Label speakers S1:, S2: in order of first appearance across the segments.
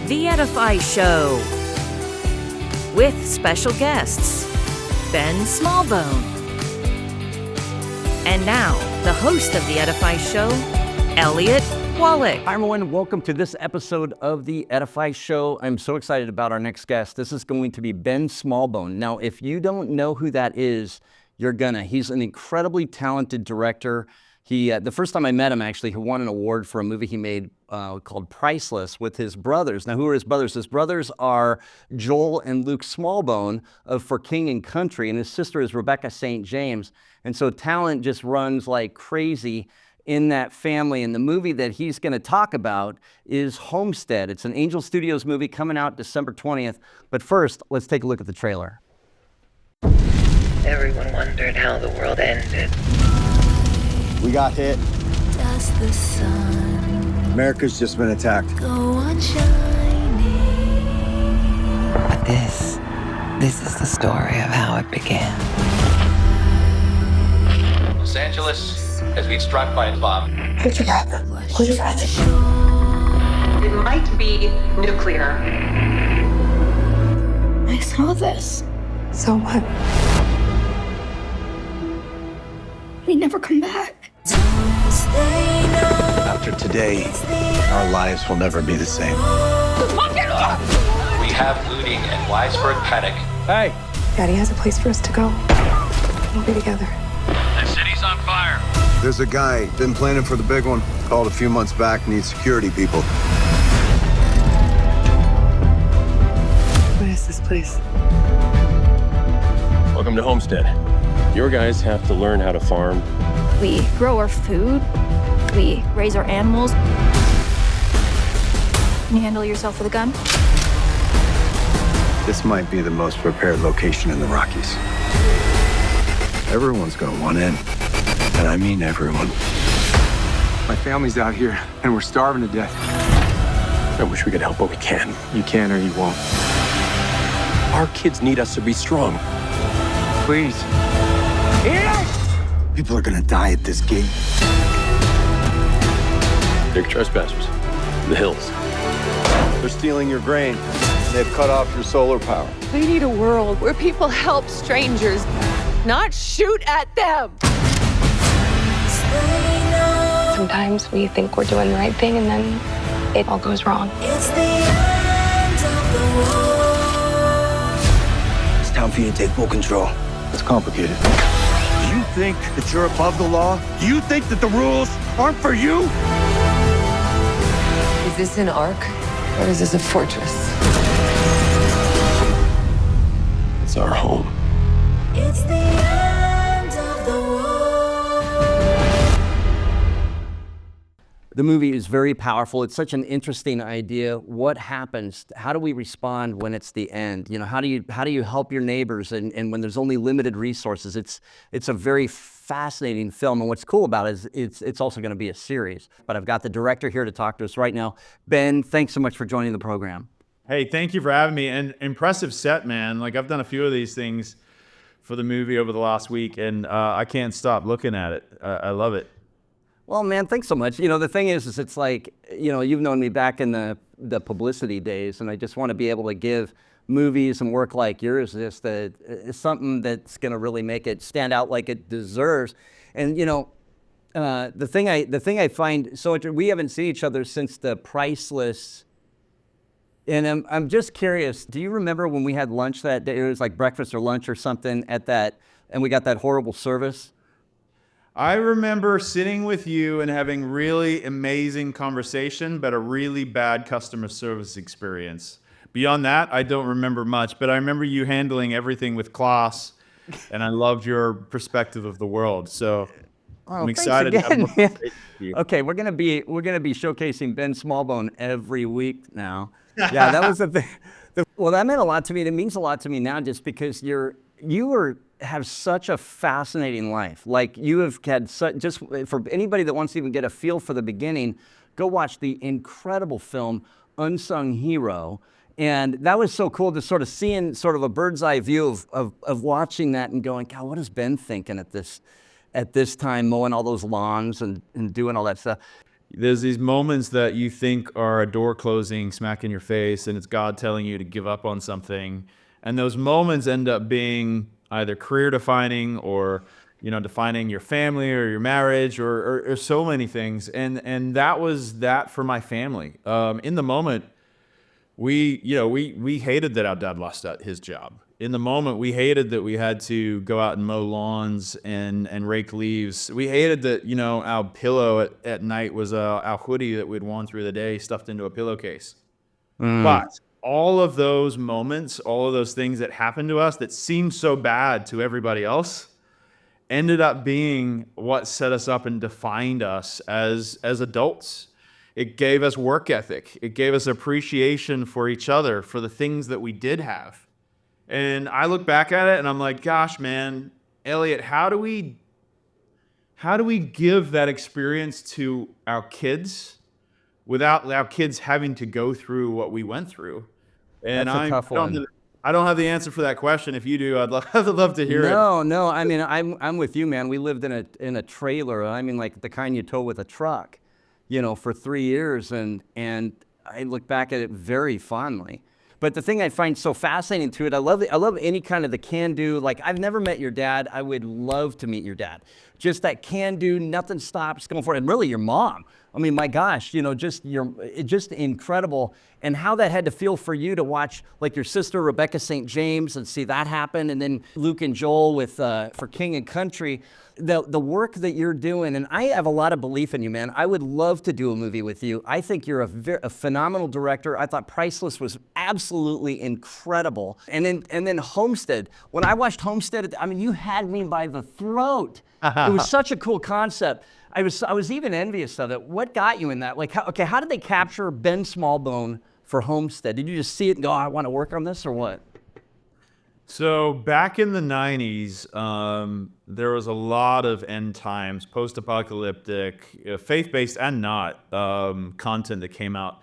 S1: The Edify Show with special guests, Ben Smallbone. And now, the host of The Edify Show, Elliott. Hi
S2: everyone, welcome to this episode of The Edify Show. I'm so excited about our next guest. This is going to be Ben Smallbone. Now, if you don't know who that is, you're gonna. He's an incredibly talented director. He, the first time I met him, actually, he won an award for a movie he made called Priceless with his brothers. Now, who are his brothers? His brothers are Joel and Luke Smallbone of For King and Country, and his sister is Rebecca St. James. And so talent just runs like crazy in that family. And the movie that he's going to talk about is Homestead. It's an Angel Studios movie coming out December 20th. But first, let's take a look at the trailer.
S3: Everyone wondered how the world ended.
S4: We got hit.
S5: Does the sun
S4: America's just been attacked.
S5: go on shining?
S3: But this is the story of how it began.
S6: Los Angeles has been struck by a bomb.
S3: Hold your breath. Hold your breath.
S7: It might be nuclear.
S5: I saw this.
S3: So what?
S5: We never come back.
S4: After today, our lives will never be the same.
S6: We have looting and widespread panic.
S2: Hey,
S3: Daddy has a place for us to go. We'll be together.
S6: The city's on fire.
S4: There's a guy, been planning for the big one. Called a few months back, needs security people.
S3: What is this place?
S8: Welcome to Homestead. Your guys have to learn how to farm.
S9: We grow our food. We raise our animals. Can you handle yourself with a gun?
S4: This might be the most prepared location in the Rockies. Everyone's gonna want in. And I mean everyone.
S10: My family's out here, and we're starving to death.
S8: I wish we could help, but we can.
S10: You can or you won't.
S8: Our kids need us to be strong.
S10: Please.
S4: People are gonna die at this gate.
S8: They're trespassers. The hills.
S4: They're stealing your grain. They've cut off your solar power.
S7: We need a world where people help strangers, not shoot at them.
S3: Sometimes we think we're doing the right thing, and then it all goes wrong.
S5: It's the end of the world.
S4: It's time for you to take full control. It's complicated. Do you think that you're above the law? Do you think that the rules aren't for you?
S3: Is this an ark, or is this a fortress?
S8: It's our home.
S5: It's the end of the world.
S2: the movie is very powerful. It's such an interesting idea. What happens? How do we respond when it's the end? You know, how do you help your neighbors and when there's only limited resources? It's a very fascinating film, and what's cool about it is it's also going to be a series. But I've got the director here to talk to us right now. Ben, thanks so much for joining the program.
S11: Hey, thank you for having me. And impressive set, man. Like, I've done a few of these things for the movie over the last week, and I can't stop looking at it. I love it.
S2: Well, man, thanks so much. You know, the thing is it's like, you know, you've known me back in the publicity days, and I just want to be able to give movies and work like yours just something that's going to really make it stand out like it deserves. And, you know, the thing I find so interesting, we haven't seen each other since the Priceless. And I'm just curious, do you remember when we had lunch that day? It was like breakfast or lunch or something at that, and we got that horrible service?
S11: I remember sitting with you and having really amazing conversation, but a really bad customer service experience. Beyond that, I don't remember much, but I remember you handling everything with class, and I loved your perspective of the world. So I'm excited to have a conversation with you.
S2: Okay, we're gonna be showcasing Ben Smallbone every week now. Yeah, that was the thing. Well, that meant a lot to me. It means a lot to me now, just because you have such a fascinating life. Like, you have had just for anybody that wants to even get a feel for the beginning, go watch the incredible film Unsung Hero. And that was so cool to sort of seeing sort of a bird's eye view of watching that and going, God, what has Ben thinking at this time, mowing all those lawns and doing all that stuff.
S11: there's these moments that you think are a door closing smack in your face, and it's God telling you to give up on something. And those moments end up being either career defining or, defining your family or your marriage or so many things. And that was that for my family. In the moment, we hated that our dad lost his job. In the moment, we hated that we had to go out and mow lawns and rake leaves. We hated that, our pillow at night was our hoodie that we'd worn through the day stuffed into a pillowcase. But all of those moments, all of those things that happened to us that seemed so bad to everybody else ended up being what set us up and defined us as adults. It gave us work ethic. It gave us appreciation for each other, for the things that we did have. And I look back at it and I'm like, gosh, man, Elliott, how do we give that experience to our kids without our kids having to go through what we went through? And
S2: That's a tough one.
S11: I don't have the answer for that question. If you do, I'd love to hear it.
S2: No. I mean, I'm with you, man. We lived in a trailer. I mean, like the kind you tow with a truck, for 3 years, and I look back at it very fondly. But the thing I find so fascinating to it, I love any kind of the can-do. Like, I've never met your dad. I would love to meet your dad. Just that can-do, nothing stops, going for it. And really, your mom. I mean, my gosh, just incredible. And how that had to feel for you to watch, like, your sister, Rebecca St. James, and see that happen. And then Luke and Joel with for King and Country. The work that you're doing, and I have a lot of belief in you, man. I would love to do a movie with you. I think you're a phenomenal director. I thought Priceless was absolutely incredible. And then Homestead. When I watched Homestead, I mean, you had me by the throat. It was such a cool concept. I was even envious of it. What got you in that? Like, how did they capture Ben Smallbone for Homestead? Did you just see it and go, oh, I want to work on this, or what?
S11: So back in the 90s, there was a lot of end times, post-apocalyptic, faith-based and not, content that came out.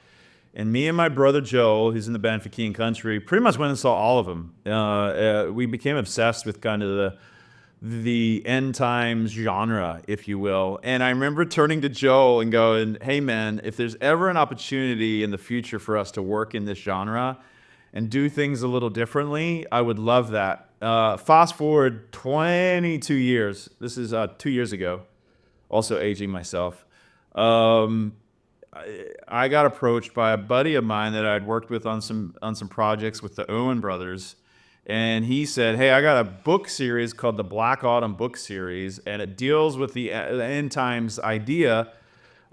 S11: And me and my brother Joel, who's in the band for King and Country, pretty much went and saw all of them. We became obsessed with kind of the end times genre, if you will. And I remember turning to Joel and going, hey man, if there's ever an opportunity in the future for us to work in this genre and do things a little differently, I would love that. Fast forward 22 years. This is 2 years ago. Also aging myself. I got approached by a buddy of mine that I'd worked with on some projects with the Owen brothers. And he said, hey, I got a book series called the Black Autumn Book Series, and it deals with the end times idea,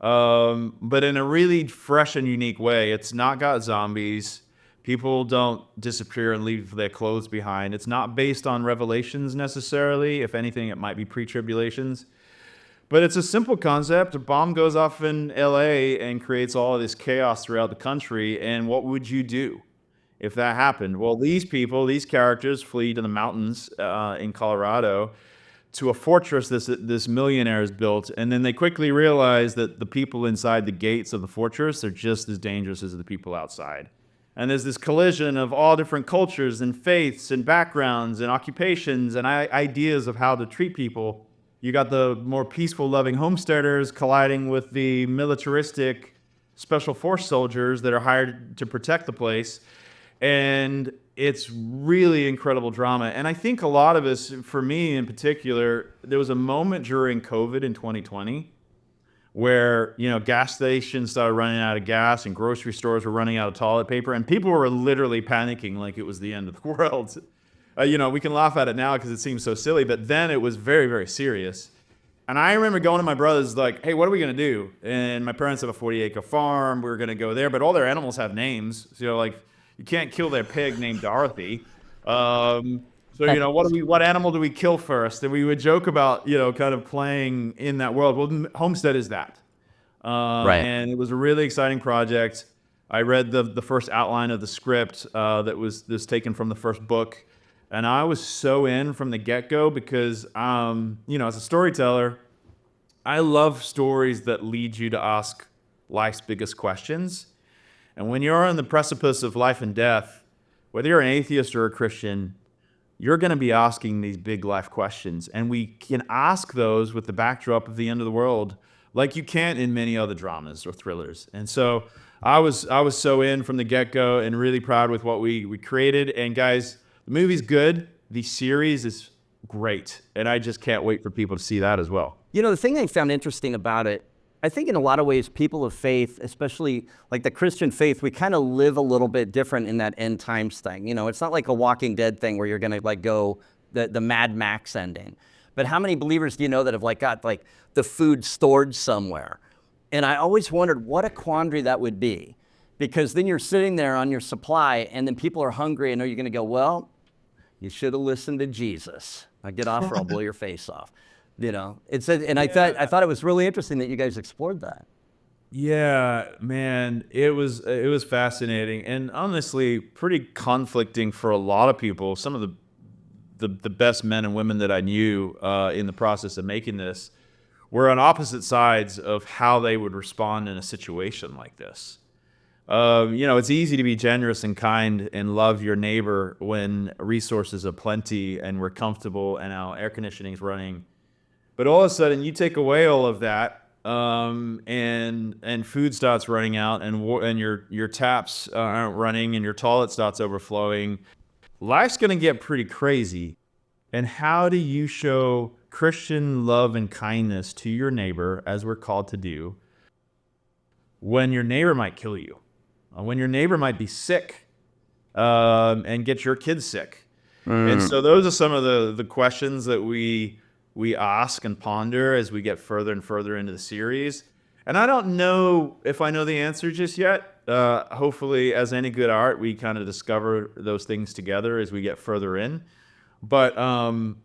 S11: but in a really fresh and unique way. It's not got zombies. People don't disappear and leave their clothes behind. It's not based on revelations necessarily. If anything, it might be pre-tribulations. But it's a simple concept. A bomb goes off in LA and creates all of this chaos throughout the country. And what would you do if that happened? Well, these characters flee to the mountains in Colorado to a fortress this millionaire has built. And then they quickly realize that the people inside the gates of the fortress are just as dangerous as the people outside. And there's this collision of all different cultures and faiths and backgrounds and occupations and ideas of how to treat people. You got the more peaceful, loving homesteaders colliding with the militaristic special force soldiers that are hired to protect the place. And it's really incredible drama. And I think a lot of us, for me in particular, there was a moment during COVID in 2020 where, gas stations started running out of gas and grocery stores were running out of toilet paper, and people were literally panicking like it was the end of the world. We can laugh at it now because it seems so silly, but then it was very, very serious. And I remember going to my brothers like, hey, what are we going to do? And my parents have a 40-acre farm. We were going to go there, but all their animals have names. So, you can't kill their pig named Dorothy. So, what animal do we kill first? And we would joke about, kind of playing in that world. Well, Homestead is that.
S2: Right.
S11: And it was a really exciting project. I read the first outline of the script that was taken from the first book. And I was so in from the get-go because, as a storyteller, I love stories that lead you to ask life's biggest questions. And when you're on the precipice of life and death, whether you're an atheist or a Christian, you're going to be asking these big life questions. And we can ask those with the backdrop of the end of the world like you can't in many other dramas or thrillers. And so I was so in from the get-go and really proud with what we created. And guys, the movie's good. The series is great. And I just can't wait for people to see that as well.
S2: You know, the thing I found interesting about it, I think in a lot of ways, people of faith, especially like the Christian faith, we kind of live a little bit different in that end times thing. You know, it's not like a Walking Dead thing where you're going to like go the Mad Max ending. But how many believers do you know that have like got like the food stored somewhere? And I always wondered what a quandary that would be, because then you're sitting there on your supply and then people are hungry and are you going to go, well, you should have listened to Jesus. Now get off or I'll blow your face off. You know, I thought it was really interesting that you guys explored that.
S11: Yeah, man, it was fascinating and honestly pretty conflicting for a lot of people. Some of the best men and women that I knew in the process of making this were on opposite sides of how they would respond in a situation like this. You know, it's easy to be generous and kind and love your neighbor when resources are plenty and we're comfortable and our air conditioning's running. But all of a sudden, you take away all of that, and food starts running out, and your taps aren't running, and your toilet starts overflowing. Life's going to get pretty crazy. And how do you show Christian love and kindness to your neighbor, as we're called to do, when your neighbor might kill you, when your neighbor might be sick, and get your kids sick? And so those are some of the questions that we ask and ponder as we get further and further into the series. And I don't know if I know the answer just yet. Hopefully, as any good art, we kind of discover those things together as we get further in. But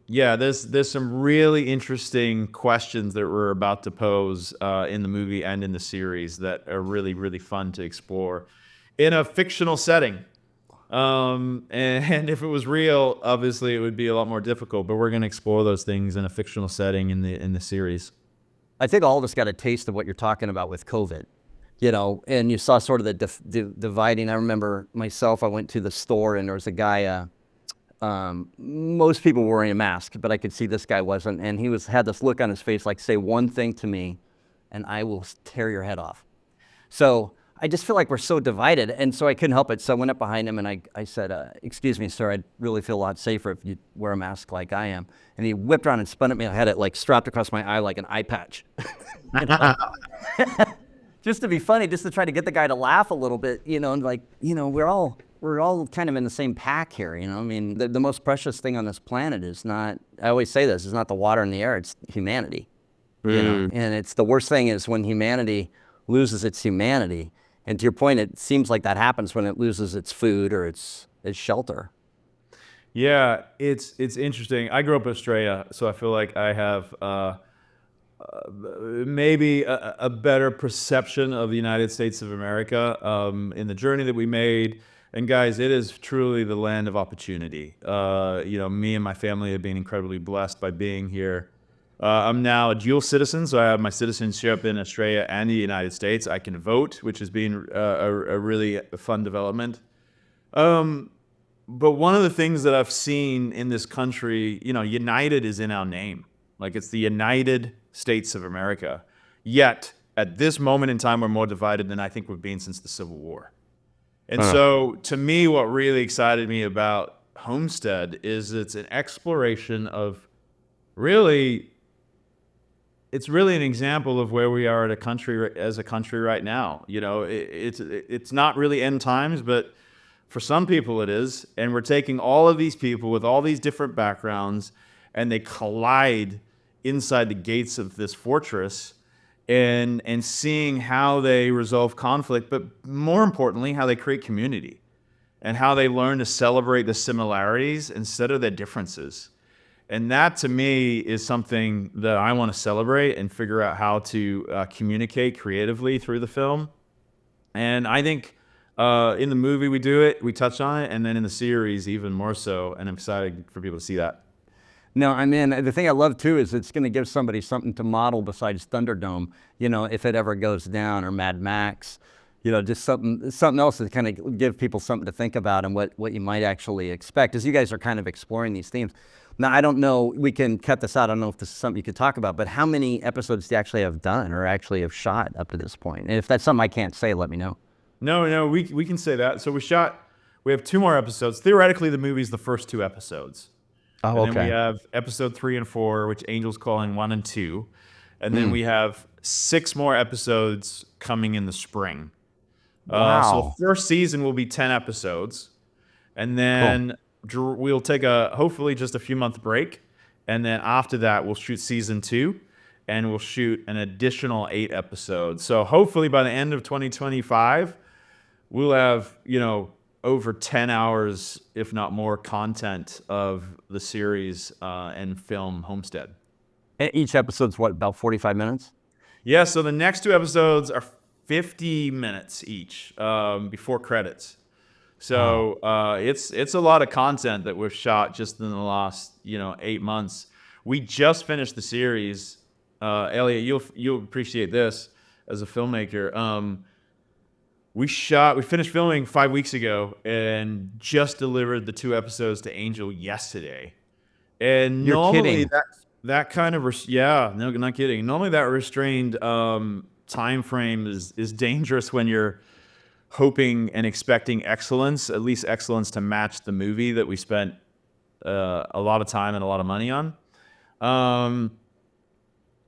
S11: yeah, there's some really interesting questions that we're about to pose in the movie and in the series that are really, really fun to explore in a fictional setting. And if it was real, obviously it would be a lot more difficult, but we're going to explore those things in a fictional setting in the series.
S2: I think all of us got a taste of what you're talking about with COVID, you know, and you saw sort of the dividing. I remember myself, I went to the store and there was a guy, most people were wearing a mask, but I could see this guy wasn't. And he had this look on his face, like, say one thing to me and I will tear your head off. So I just feel like we're so divided, and so I couldn't help it. So I went up behind him and I said, excuse me, sir, I'd really feel a lot safer if you wear a mask like I am. And he whipped around and spun at me. I had it like strapped across my eye like an eye patch. Just to be funny, just to try to get the guy to laugh a little bit, you know, and like, you know, we're all kind of in the same pack here, you know. I mean, the most precious thing on this planet is not, I always say this, is not the water and the air, it's humanity. You know? And it's the worst thing is when humanity loses its humanity. And to your point, it seems like that happens when it loses its food or its shelter.
S11: Yeah, it's interesting. I grew up in Australia, so I feel like I have maybe a better perception of the United States of America in the journey that we made. And guys, it is truly the land of opportunity. You know, me and my family have been incredibly blessed by being here. I'm now a dual citizen, so I have my citizenship in Australia and the United States. I can vote, which has been a really fun development. But one of the things that I've seen in this country, you know, united is in our name. Like, it's the United States of America. Yet, at this moment in time, we're more divided than I think we've been since the Civil War. And so, to me, what really excited me about Homestead is it's an exploration of really... It's really an example of where we are as a country right now. You know, it's not really end times, but for some people it is. And we're taking all of these people with all these different backgrounds, and they collide inside the gates of this fortress, and seeing how they resolve conflict, but more importantly, how they create community, and how they learn to celebrate the similarities instead of their differences. And that, to me, is something that I want to celebrate and figure out how to communicate creatively through the film. And I think in the movie we do it, we touch on it, and then in the series even more so, and I'm excited for people to see that.
S2: No, I mean, the thing I love, too, is it's going to give somebody something to model besides Thunderdome, you know, if it ever goes down, or Mad Max. You know, just something else to kind of give people something to think about and what you might actually expect, as you guys are kind of exploring these themes. Now, I don't know, we can cut this out. I don't know if this is something you could talk about, but how many episodes do you actually have done or actually have shot up to this point? And if that's something I can't say, let me know.
S11: No, we can say that. So we have 2 more episodes. Theoretically, the movie's the first 2 episodes.
S2: Oh,
S11: and then we have episode 3 and 4, which Angel's calling 1 and 2. And then we have 6 more episodes coming in the spring.
S2: Wow.
S11: So the first season will be 10 episodes. And then we'll take hopefully just a few month break. And then after that, we'll shoot season 2. And we'll shoot an additional 8 episodes. So hopefully by the end of 2025, we'll have, over 10 hours, if not more, content of the series and film Homestead.
S2: And each episode's what, about 45 minutes?
S11: Yeah, so the next 2 episodes are 50 minutes each before credits. So it's a lot of content that we've shot just in the last 8 months. We just finished the series. Elliott, you'll appreciate this as a filmmaker. We finished filming 5 weeks ago and just delivered the 2 episodes to Angel yesterday. And
S2: You're
S11: normally
S2: kidding.
S11: that kind of no, not kidding. Normally that restrained time frame is dangerous when you're hoping and expecting excellence, at least excellence to match the movie that we spent a lot of time and a lot of money on.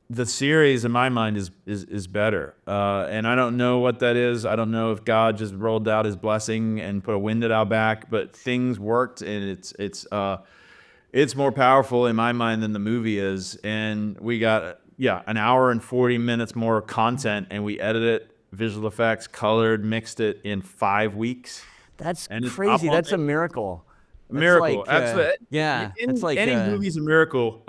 S11: The series, in my mind, is better, and I don't know what that is. I don't know if God just rolled out His blessing and put a wind at our back, but things worked, and it's more powerful in my mind than the movie is. And we got an hour and 40 minutes more content, and we edited it, visual effects, colored, mixed it in 5 weeks.
S2: That's
S11: And it's
S2: crazy.
S11: up on
S2: That's a
S11: it.
S2: miracle. That's
S11: Miracle.
S2: like,
S11: Absolutely.
S2: yeah. It's like
S11: any movie's a miracle.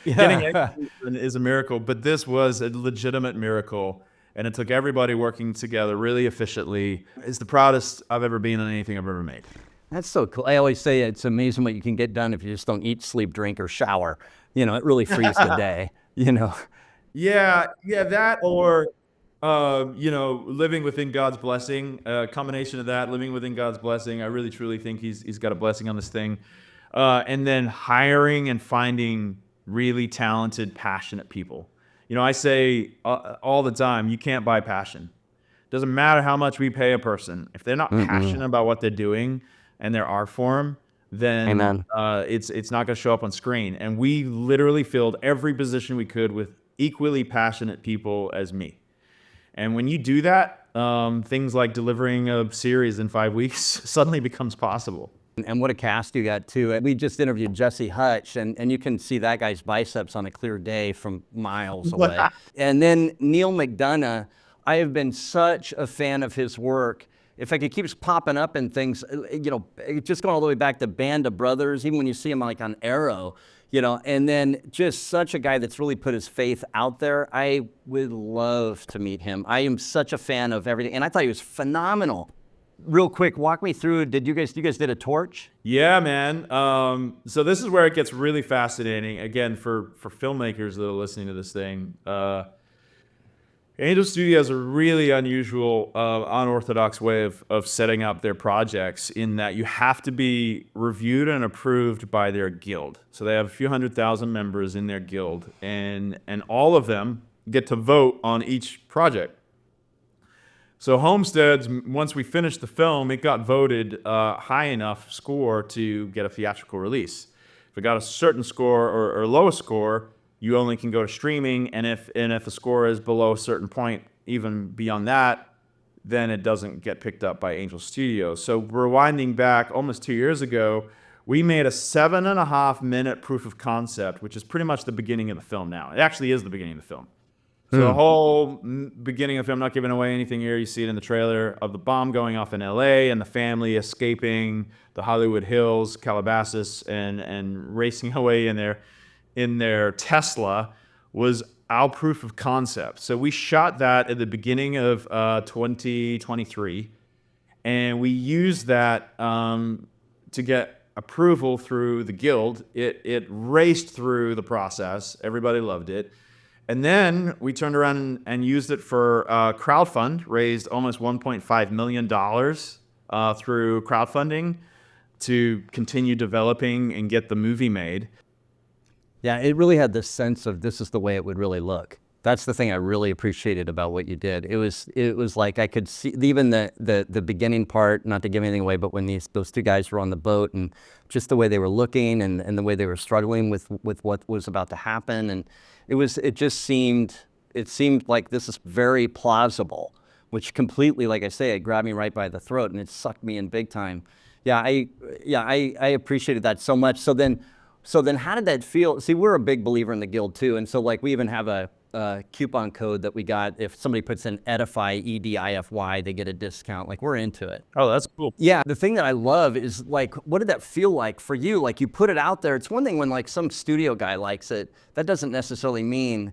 S11: Getting execution is a miracle, but this was a legitimate miracle, and it took everybody working together really efficiently. It's the proudest I've ever been on anything I've ever made.
S2: That's so cool. I always say it's amazing what you can get done if you just don't eat, sleep, drink, or shower. It really frees the day.
S11: Yeah, that or living within God's blessing. A combination of that, living within God's blessing. I really truly think He's got a blessing on this thing. And then hiring and finding really talented, passionate people. I say all the time, you can't buy passion. Doesn't matter how much we pay a person. If they're not passionate about what they're doing and their art form, then it's not going to show up on screen. And we literally filled every position we could with equally passionate people as me. And when you do that, things like delivering a series in 5 weeks suddenly becomes possible.
S2: And what a cast you got, too. We just interviewed Jesse Hutch, and you can see that guy's biceps on a clear day from miles away. And then Neil McDonough, I have been such a fan of his work. In fact, he keeps popping up in things, just going all the way back to Band of Brothers, even when you see him like on Arrow, and then just such a guy that's really put his faith out there. I would love to meet him. I am such a fan of everything, and I thought he was phenomenal. Real quick, walk me through. You guys did a torch?
S11: Yeah, man. So this is where it gets really fascinating. Again, for filmmakers that are listening to this thing, Angel Studio has a really unusual, unorthodox way of setting up their projects in that you have to be reviewed and approved by their guild. So they have a few 100,000 members in their guild, and all of them get to vote on each project. So Homestead's, once we finished the film, it got voted high enough score to get a theatrical release. If it got a certain score or lowest score, you only can go to streaming, and if the score is below a certain point, even beyond that, then it doesn't get picked up by Angel Studios. So rewinding back almost 2 years ago, we made a 7.5-minute proof of concept, which is pretty much the beginning of the film now. It actually is the beginning of the film. So the whole beginning of the film, not giving away anything here, you see it in the trailer, of the bomb going off in LA and the family escaping the Hollywood Hills, Calabasas, and racing away in their Tesla, was our proof of concept. So we shot that at the beginning of 2023, and we used that to get approval through the guild. It raced through the process. Everybody loved it. And then we turned around and used it for crowdfund, raised almost $1.5 million through crowdfunding. to continue developing and get the movie made.
S2: Yeah, it really had this sense of this is the way it would really look. That's the thing I really appreciated about what you did. It was like I could see even the beginning part, not to give anything away, but when those two guys were on the boat and just the way they were looking and the way they were struggling with what was about to happen, and it seemed like this is very plausible, which completely, like I say, it grabbed me right by the throat and it sucked me in big time. I appreciated that so much. So then how did that feel? See, we're a big believer in the Guild too, and so like we even have a coupon code that we got. If somebody puts in Edify, EDIFY, they get a discount. Like, we're into it.
S11: Oh, that's cool.
S2: Yeah, the thing that I love is, like, what did that feel like for you? Like, you put it out there. It's one thing when, like, some studio guy likes it. That doesn't necessarily mean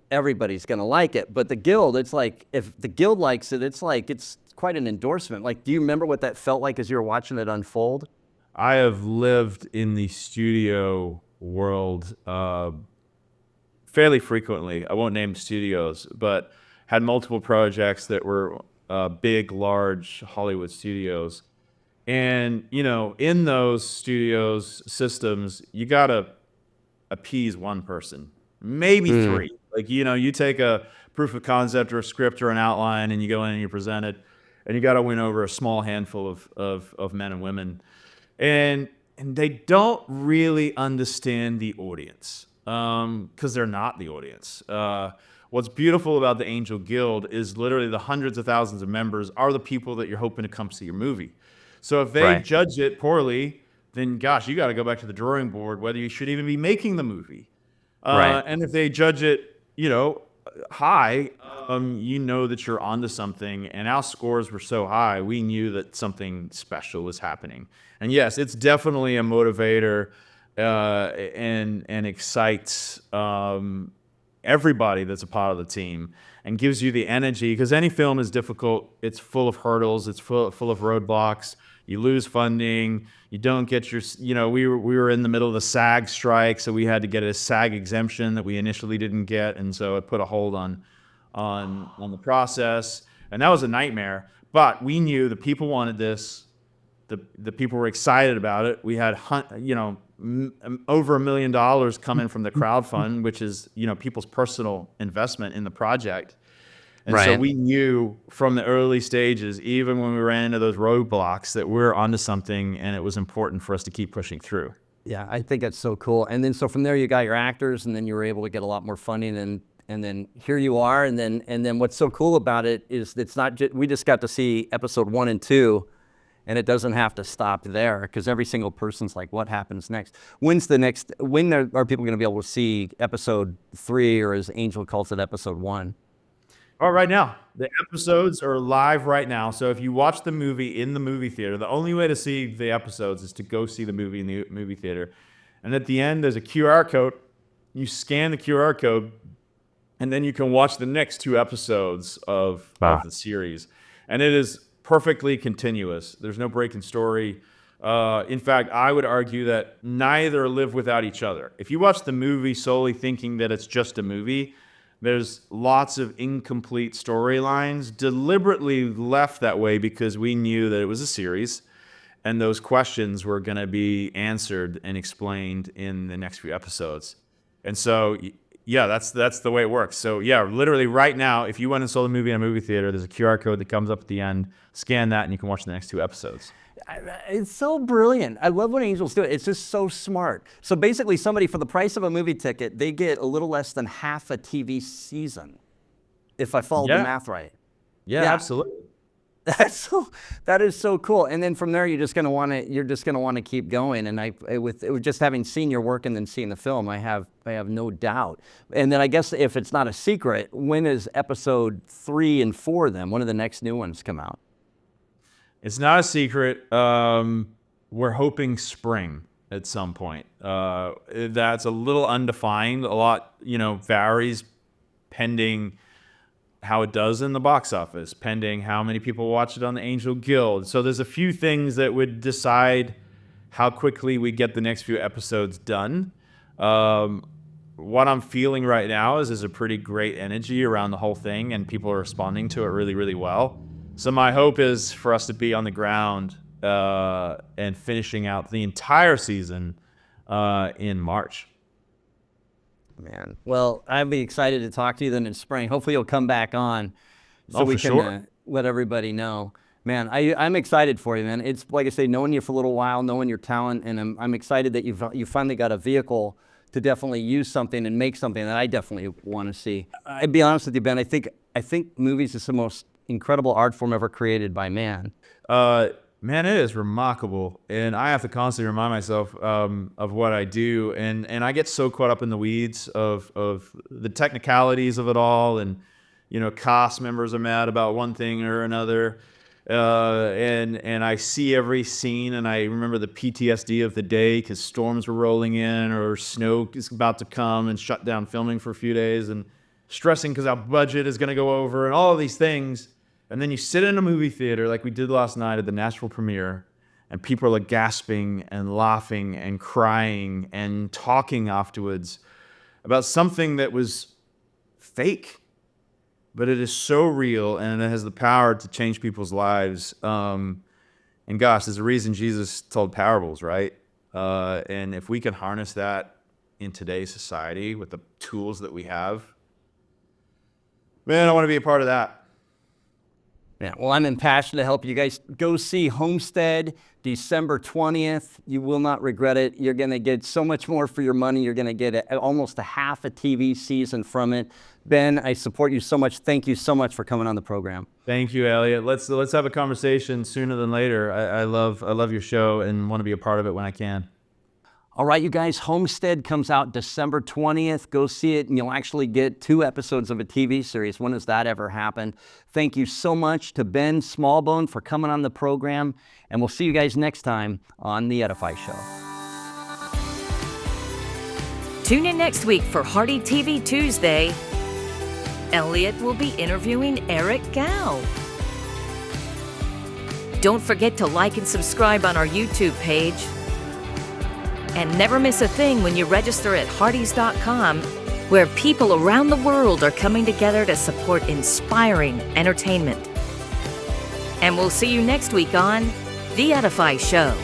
S2: everybody's going to like it. But the Guild, it's like, if the Guild likes it, it's like, it's quite an endorsement. Like, do you remember what that felt like as you were watching it unfold?
S11: I have lived in the studio world fairly frequently. I won't name studios, but had multiple projects that were big, large Hollywood studios. And, you know, in those studios systems, you got to appease one person, maybe three. Like, you know, you take a proof of concept or a script or an outline and you go in and you present it, and you got to win over a small handful of men and women. And they don't really understand the audience. Because they're not the audience. What's beautiful about the Angel Guild is literally the hundreds of thousands of members are the people that you're hoping to come see your movie. So if they judge it poorly, then gosh, you got to go back to the drawing board whether you should even be making the movie. And if they judge it, you know, high, you know that you're onto something. And our scores were so high, we knew that something special was happening. And yes, it's definitely a motivator. And excites everybody that's a part of the team and gives you the energy, because any film is difficult. It's full of hurdles. It's full of roadblocks. You lose funding. You don't get your, you know, we were in the middle of the SAG strike, so we had to get a SAG exemption that we initially didn't get, and so it put a hold on the process, and that was a nightmare. But we knew the people wanted this. The people were excited about it. We had, you know, over $1 million coming from the crowdfund, which is, you know, people's personal investment in the project. And so we knew from the early stages, even when we ran into those roadblocks, that we're onto something, and it was important for us to keep pushing through.
S2: Yeah, I think that's so cool. And then so from there you got your actors, and then you were able to get a lot more funding, and then here you are. And then what's so cool about it is it's not just, we just got to see episode 1 and 2. And it doesn't have to stop there, because every single person's like, what happens next? When are people going to be able to see episode 3, or as Angel calls it, episode 1?
S11: Oh, right now. The episodes are live right now. So if you watch the movie in the movie theater, the only way to see the episodes is to go see the movie in the movie theater. And at the end, there's a QR code. You scan the QR code, and then you can watch the next 2 episodes of the series. And it is perfectly continuous. There's no break in story. In fact, I would argue that neither live without each other. If you watch the movie solely thinking that it's just a movie, there's lots of incomplete storylines deliberately left that way because we knew that it was a series and those questions were going to be answered and explained in the next few episodes. And so, yeah, that's the way it works. So yeah, literally right now, if you went and saw the movie in a movie theater, there's a QR code that comes up at the end. Scan that, and you can watch the next 2 episodes.
S2: It's so brilliant. I love when Angels do it. It's just so smart. So basically, somebody, for the price of a movie ticket, they get a little less than half a TV season, if I follow the math right.
S11: Yeah, absolutely.
S2: That is so cool. And then from there, you're just gonna want to keep going. And with just having seen your work and then seeing the film, I have no doubt. And then I guess if it's not a secret, when is episode 3 and 4 then? When do the next new ones come out?
S11: It's not a secret. We're hoping spring at some point. That's a little undefined. A lot, varies pending how it does in the box office, pending how many people watch it on the Angel Guild. So there's a few things that would decide how quickly we get the next few episodes done. What I'm feeling right now is there's a pretty great energy around the whole thing, and people are responding to it really, really well. So my hope is for us to be on the ground and finishing out the entire season in March.
S2: Man, well, I'd be excited to talk to you then in spring. Hopefully you'll come back on so we
S11: for
S2: can
S11: sure.
S2: let everybody know. Man, I'm excited for you, man. It's like I say, knowing you for a little while, knowing your talent, and I'm excited that you finally got a vehicle to definitely use something and make something that I definitely want to see. I'd be honest with you, Ben. I think movies is the most incredible art form ever created by man.
S11: Man, it is remarkable, and I have to constantly remind myself of what I do, and I get so caught up in the weeds of the technicalities of it all, and cast members are mad about one thing or another, and I see every scene, and I remember the PTSD of the day because storms were rolling in or snow is about to come and shut down filming for a few days, and stressing because our budget is going to go over, and all of these things. And then you sit in a movie theater like we did last night at the Nashville premiere, and people are gasping and laughing and crying and talking afterwards about something that was fake, but it is so real, and it has the power to change people's lives. And gosh, there's a reason Jesus told parables, right? And if we can harness that in today's society with the tools that we have, man, I want to be a part of that.
S2: Yeah, well, I'm impassioned to help you guys. Go see Homestead December 20th. You will not regret it. You're going to get so much more for your money. You're going to get almost a half a TV season from it. Ben, I support you so much. Thank you so much for coming on the program.
S11: Thank you, Elliott. Let's have a conversation sooner than later. I love your show and want to be a part of it when I can.
S2: All right, you guys, Homestead comes out December 20th. Go see it, and you'll actually get 2 episodes of a TV series. When has that ever happened? Thank you so much to Ben Smallbone for coming on the program, and we'll see you guys next time on The Edify Show.
S1: Tune in next week for Hearty TV Tuesday. Elliott will be interviewing Eric Gow. Don't forget to like and subscribe on our YouTube page. And never miss a thing when you register at hearties.com, where people around the world are coming together to support inspiring entertainment. And we'll see you next week on The Edify Show.